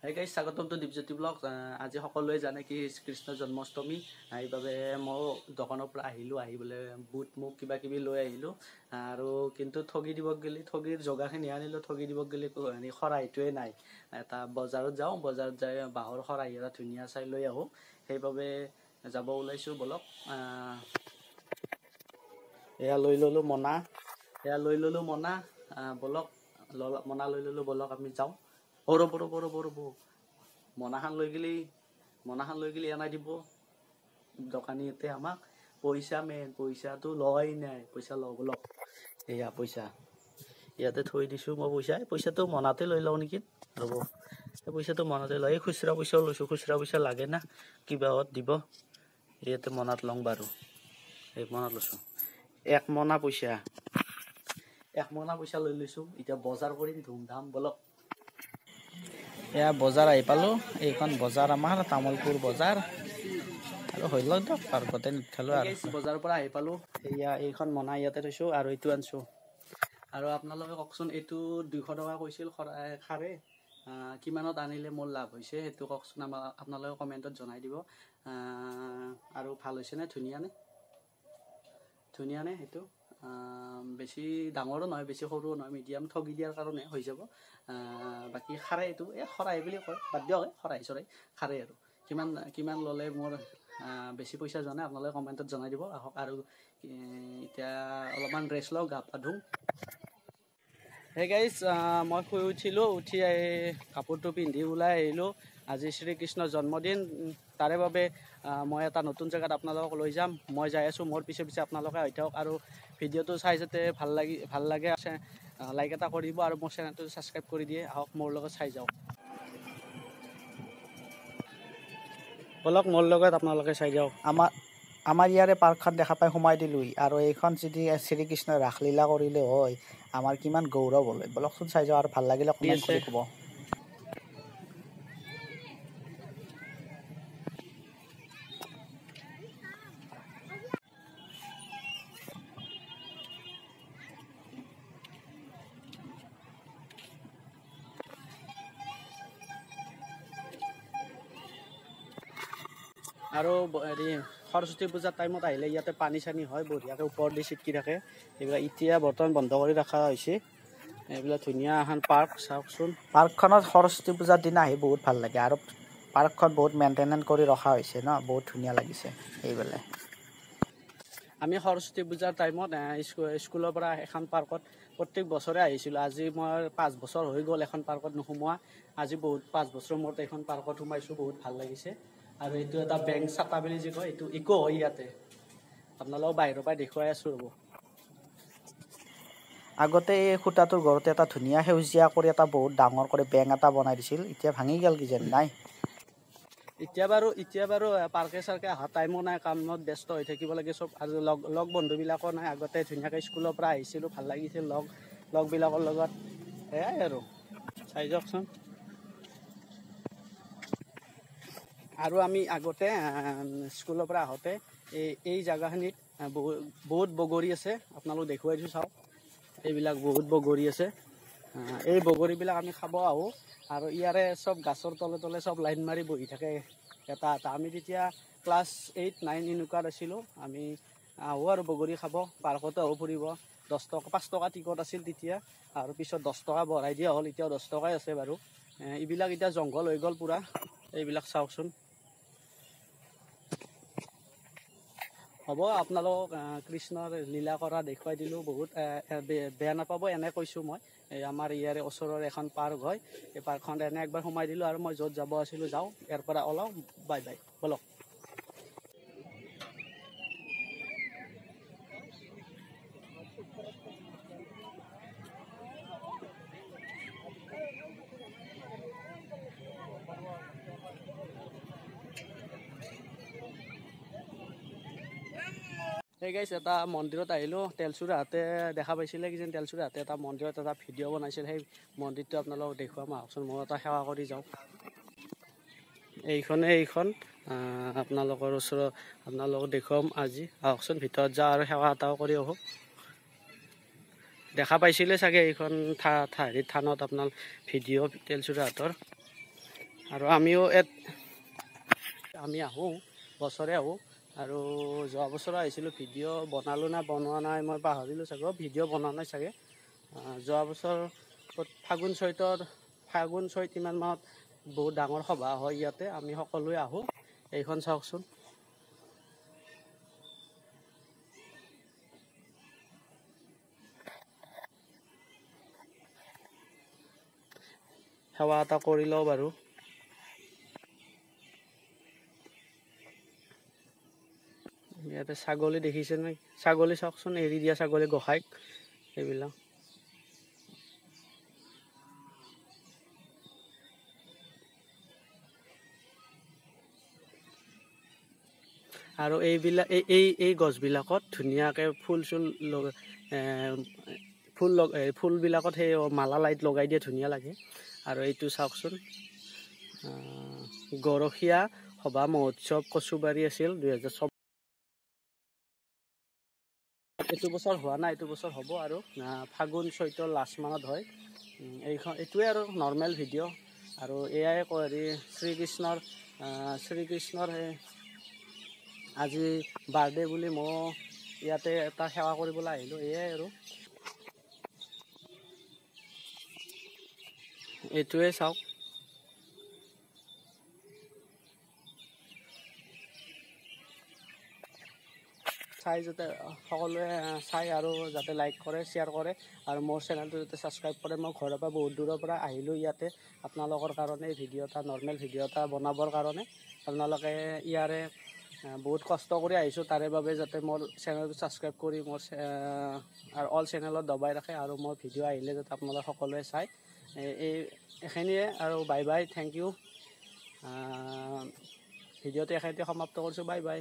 Hey guys, স্বাগতম two Dipjyoti blog. আজি সকলোৱে জানে কি কৃষ্ণ জন্মাষ্টমী, এইবাবে মই দোকানৰ পৰা আহি বোলে বুট মুখ কিবা কিবি লৈ আহিলোঁ আৰু কিন্তু ঠগি দিব গ'লে ঠগিৰ জগাখিনি আনিলোঁ, ঠগি দিব গ'লে শৰাইটোৱে নাই। এটা বজাৰত যাওঁ, বজাৰত যাই বাঁহৰ শৰাই এটা ধুনীয়া চাই লৈ আহোঁ, সেইবাবে যাব ওলাইছোঁ বলক। এয়া লৈ ল'লোঁ মনা, বলক মনা লৈ ল'লোঁ বলক আমি যাওঁ। ৰ'ব মনাখান লৈ গেলি এনাই দিব দোকানীতে আমাক। পইচাটো লোৱাই নাই, পইচা লওঁ বলক। এয়া পইচা ইয়াতে থৈ দিছোঁ মই। পইচাটো মনাতে লৈ লওঁ নেকি, ৰ'ব এই পইচাটো মনাতে লওঁ। এই খুচৰা পইচাও লৈছোঁ, খুচৰা পইচা লাগে না কিবাহত দিব, ইয়াতে মনাত লওঁ বাৰু। এই মনাত লৈছোঁ এক মনা পইচা লৈ লৈছোঁ। এতিয়া বজাৰ কৰিম ধুমধাম বলক। এয়া বজাৰ আহি পালোঁ, এইখন বজাৰ আমাৰ তামোলপুৰ বজাৰ আৰু হৈ লওক দিয়ক পাৰ্কতে নিঠালোঁ আৰু। বজাৰৰ পৰা আহি পালোঁ, এয়া এইখন মনা ইয়াতে থৈছোঁ আৰু এইটো আনিছোঁ। আৰু আপোনালোকে কওকচোন, এইটো 200 টকা কৈছিল খাৰে, কিমানত আনিলে মোৰ লাভ হৈছে সেইটো কওকচোন, আপোনালোকে কমেণ্টত জনাই দিব। আৰু ভাল হৈছেনে, ধুনীয়া নে সেইটো? বেছি ডাঙৰো নহয়, বেছি সৰুও নহয়, মিডিয়াম ঠগি দিয়াৰ কাৰণে হৈ যাব। বাকী খাৰে এইটো শৰাই বুলি কয়, বাদ দিয়ক শৰাই খাৰে। আৰু কিমান ল'লে মোৰ বেছি পইচা যোৱা নাই আপোনালোকে কমেণ্টত জনাই দিব। আহক আৰু এতিয়া অলপমান ৰেষ্ট লওঁ, গা পা ধুওঁ। হে গাইজ, মই শুই উঠিলোঁ, উঠি কাপোৰটো পিন্ধি ওলাই আহিলোঁ। আজি শ্ৰীকৃষ্ণৰ জন্মদিন, তাৰে বাবে মই এটা নতুন জেগাত আপোনালোকক লৈ যাম। মই যাই আছোঁ, মোৰ পিছে আপোনালোকে হৈ থাকক আৰু ভিডিঅ'টো চাই যাতে ভাল লাগে লাইক এটা কৰিব আৰু মোৰ চেনেলটো ছাবস্ক্ৰাইব কৰি দিয়ে। আহক মোৰ লগত চাই যাওক বলক, মোৰ লগত আপোনালোকে চাই যাওক। আমাৰ ইয়াৰে পাৰ্কখন দেখা পাই সোমাই দিলোঁ, আৰু এইখন যদি শ্ৰীকৃষ্ণই ৰাসলীলা কৰিলে হয় আমাৰ কিমান গৌৰৱ হ'লে। বলকচোন চাই যাওঁ, আৰু ভাল লাগিলে কমেণ্ট কৰি ক'ব। আৰু হেৰি সৰস্বতী পূজাৰ টাইমত আহিলে ইয়াতে পানী চানী হয়, বঢ়িয়াকৈ ওপৰত দি ছিটকি থাকে। এইবিলাক এতিয়া বৰ্তমান বন্ধ কৰি ৰখা হৈছে। এইবিলাক ধুনীয়া এখন পাৰ্ক, চাওকচোন। পাৰ্কখনত সৰস্বতী পূজাৰ দিনা আহি বহুত ভাল লাগে, আৰু পাৰ্কখন বহুত মেইনটেনেঞ্চ কৰি ৰখা হৈছে ন, বহুত ধুনীয়া লাগিছে এইবিলাক। আমি সৰস্বতী পূজাৰ টাইমত স্কুলৰ পৰা এখন পাৰ্কত প্ৰত্যেক বছৰে আহিছিলোঁ। আজি মই 5 বছৰ হৈ গ'ল এখন পাৰ্কত নোসোমোৱা। আজি 5 বছৰৰ মূৰত এইখন পাৰ্কত সোমাইছোঁ, বহুত ভাল লাগিছে। আৰু এইটো এটা বেংক চাটা বুলি যে কয়, এইটো ইকো হয় ইয়াতে। আপোনালোকক বাহিৰৰ পৰা দেখুৱাই আছোঁ ৰ'ব। আগতে এই খুটাটোৰ ঘৰতে এটা ধুনীয়া সেউজীয়া কৰি এটা বহুত ডাঙৰ কৰি বেংক এটা বনাই দিছিল, এতিয়া ভাঙি গ'ল কিজানি, নাই। এতিয়া বাৰু পাৰ্কে চাৰ্কে অহা টাইমো নাই, কামত ব্যস্ত হৈ থাকিব লাগে চব। আৰু লগ বন্ধুবিলাকো নাই। আগতে ধুনীয়াকৈ স্কুলৰ পৰা আহিছিলোঁ, ভাল লাগিছিল লগবিলাকৰ লগত। সেয়াই আৰু চাই যাওকচোন। আৰু আমি আগতে স্কুলৰ পৰা আহোঁতে এই জেগাখিনিত বহুত বগৰী আছে, আপোনালোক দেখুৱাই দিছোঁ চাওক। এইবিলাক বহুত বগৰী আছে, এই বগৰীবিলাক আমি খাব আহোঁ। আৰু ইয়াৰে চব গাছৰ তলে চব লাইন মাৰি বহি থাকে এটা। আমি তেতিয়া ক্লাছ 8, 9 এনেকুৱাত আছিলোঁ। আমি আহোঁ আৰু বগৰী খাব, পাৰ্কতো আহোঁ ফুৰিব। 5 টকা টিকট আছিল তেতিয়া, আৰু পিছত 10 টকা বঢ়াই দিয়া হ'ল, এতিয়াও 10 টকাই আছে বাৰু। এইবিলাক এতিয়া জংঘল হৈ গ'ল পূৰা, এইবিলাক চাওকচোন। হ'ব, আপোনালোকক কৃষ্ণৰ লীলা কৰা দেখুৱাই দিলোঁ বহুত। বেয়া নাপাব, এনে কৈছোঁ মই। আমাৰ ইয়াৰে ওচৰৰ এখন পাৰ্ক হয়, এই পাৰ্কখনত এনে একবাৰ সোমাই দিলোঁ। আৰু মই য'ত যাব আছিলোঁ যাওঁ, ইয়াৰ পৰা ওলাওঁ, বাই বলক। সেই গাইছ, এটা মন্দিৰত আহিলোঁ। তেলচুৰাহাটে দেখা পাইছিলে কিজানি, তেলচুৰাহাটে এটা মন্দিৰত এটা ভিডিঅ' বনাইছিল। সেই মন্দিৰটো আপোনালোকক দেখুৱাম আহকচোন, মই এটা সেৱা কৰি যাওঁ। এইখন আপোনালোকৰ ওচৰত আপোনালোকক দেখুৱাম আজি। আহকচোন ভিতৰত যাওঁ আৰু সেৱা এটাও কৰি আহোঁ। দেখা পাইছিলে চাগে এইখন থানত আপোনাৰ ভিডিঅ' তেলচুৰাহাটৰ। আৰু আমি আহোঁ বছৰে আহোঁ আৰু যোৱা বছৰ আহিছিলোঁ ভিডিঅ' বনালোঁ না বনোৱা নাই মই পাহৰিলোঁ চাগে ভিডিঅ' বনোৱা নাই চাগে যোৱা বছৰ ফাগুন চৈত ইমান মাহত বহুত ডাঙৰ সভা হয় ইয়াতে আমি সকলোৱে আহোঁ এইখন চাওকচোন সেৱা এটা কৰি লওঁ বাৰু ইয়াতে ছাগলী দেখিছে নে ছাগলী চাওকচোন এৰি দিয়া ছাগলী গোসাঁইক এইবিলাক আৰু এই গছবিলাকত ধুনীয়াকৈ ফুলবিলাকত সেই মালা লাইট লগাই দিয়ে ধুনীয়া লাগে আৰু এইটো চাওকচোন গৰখীয়া সভা মহোৎসৱ কচুবাৰী আছিল 2024 এইটো বছৰ হোৱা নাই এইটো বছৰ হ'ব আৰু ফাগুন চৈতৰ লাষ্ট মানত হয় এইটোৱে আৰু নৰ্মেল ভিডিঅ' আৰু এয়াই হেৰি শ্ৰীকৃষ্ণৰ সেই আজি বাৰ্থডে বুলি মই ইয়াতে এটা সেৱা কৰিবলৈ আহিলোঁ এয়াই আৰু এইটোৱে চাওক চাই যাতে সকলোৱে চাই আৰু যাতে লাইক কৰে শ্বেয়াৰ কৰে আৰু মোৰ চেনেলটো যাতে ছাবস্ক্ৰাইব কৰে মই ঘৰৰ পৰা বহুত দূৰৰ পৰা আহিলোঁ ইয়াতে আপোনালোকৰ কাৰণে ভিডিঅ' এটা নৰ্মেল ভিডিঅ' এটা বনাবৰ কাৰণে আপোনালোকে ইয়াৰে বহুত কষ্ট কৰি আহিছোঁ তাৰে বাবে যাতে মোৰ চেনেলটো ছাবস্ক্ৰাইব কৰি মোৰ আৰু অল চেনেলত দবাই ৰাখে আৰু মোৰ ভিডিঅ' আহিলে যাতে আপোনালোকে সকলোৱে চায় এইখিনিয়ে আৰু বাই বাই থেংক ইউ ভিডিঅ'টো এইখিনিতে সমাপ্ত কৰিছোঁ বাই বাই